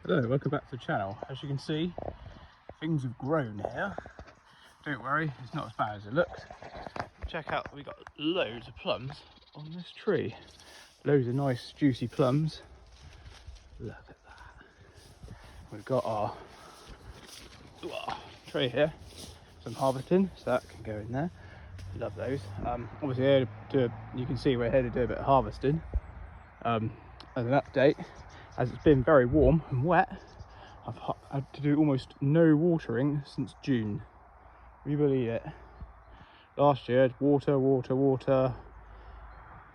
Hello, welcome back to the channel. As you can see, things have grown here. Don't worry, it's not as bad as it looks. Check out, we've got loads of plums on this tree. Loads of nice juicy plums. Look at that. We've got our tray here, some harvesting, so that can go in there. Love those. Obviously here you can see we're here to do a bit of harvesting. As an update, as it's been very warm and wet, I've had to do almost no watering since June. Can you believe it? Last year, water.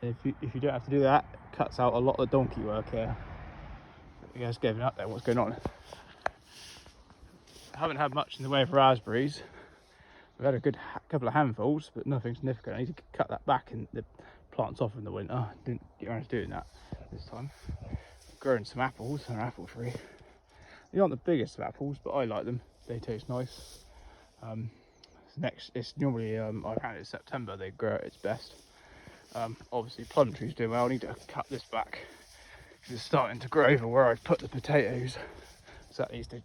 And if you don't have to do that, it cuts out a lot of the donkey work here. You guys giving up there, what's going on? I haven't had much in the way of raspberries. We've had a good couple of handfuls, but nothing significant. I need to cut that back and the plants off in the winter. Didn't get around to doing that this time. Growing some apples on our apple tree. They aren't the biggest of apples, but I like them. They taste nice. It's normally around in September they grow at its best. Obviously plum tree's doing well. I need to cut this back because it's starting to grow over where I put the potatoes. So that needs to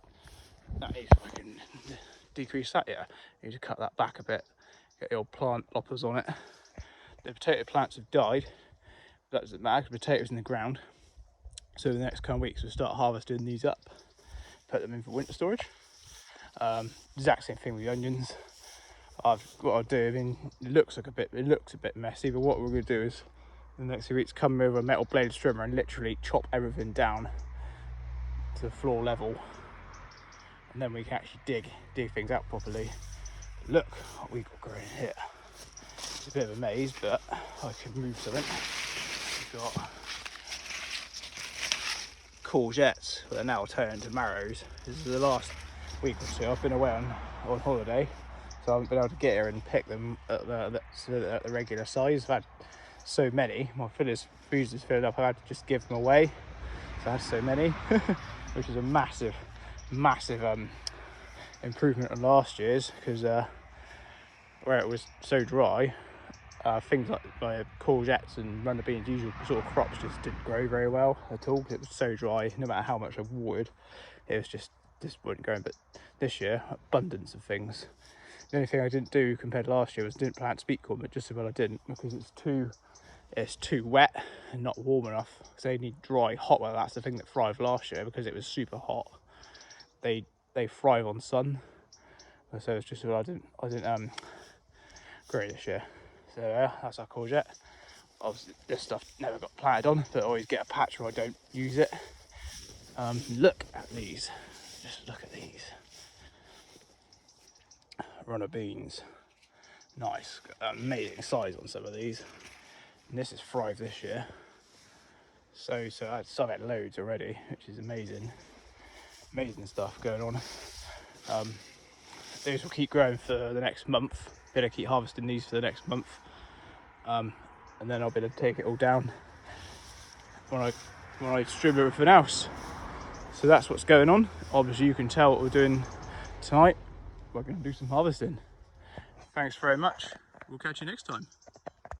fucking decrease that. Yeah, I need to cut that back a bit. Get the old plant loppers on it. The potato plants have died. That doesn't matter because potatoes in the ground. So the next couple of weeks we'll start harvesting these up, put them in for winter storage. Exact same thing with the onions. What I'll do, I mean, it looks a bit messy, but what we're going to do is in the next few weeks come with a metal blade trimmer and literally chop everything down to the floor level, and then we can actually dig things out properly. Look what we've got growing here. It's a bit of a maze, but I can move something. We've got courgettes, but they're now turned into marrows. This is the last week or two I've been away on holiday, so I haven't been able to get here and pick them at the regular size. I've had so many, my freezer's filled up, I had to just give them away, so I had so many which is a massive improvement on last year's, because where it was so dry, things like my courgettes and runner beans, usual sort of crops, just didn't grow very well at all because it was so dry. No matter how much I watered, it was just wouldn't grow. But this year, abundance of things. The only thing I didn't do compared to last year was didn't plant sweet corn, but just about I didn't, because it's too wet and not warm enough. Because they need dry, hot weather. That's the thing that thrived last year, because it was super hot. They thrive on sun, so it's just what I didn't grow this year. So that's our courgette. Obviously this stuff never got planted on, but I always get a patch where I don't use it. Look at these, just look at these. Runner beans, nice, amazing size on some of these. And this is thrived this year. So I've had loads already, which is amazing stuff going on. These will keep growing for the next month. Better keep harvesting these for the next month, and then I'll be able to take it all down when I distribute everything else. So that's what's going on. Obviously you can tell what we're doing tonight. We're going to do some harvesting. Thanks very much. We'll catch you next time.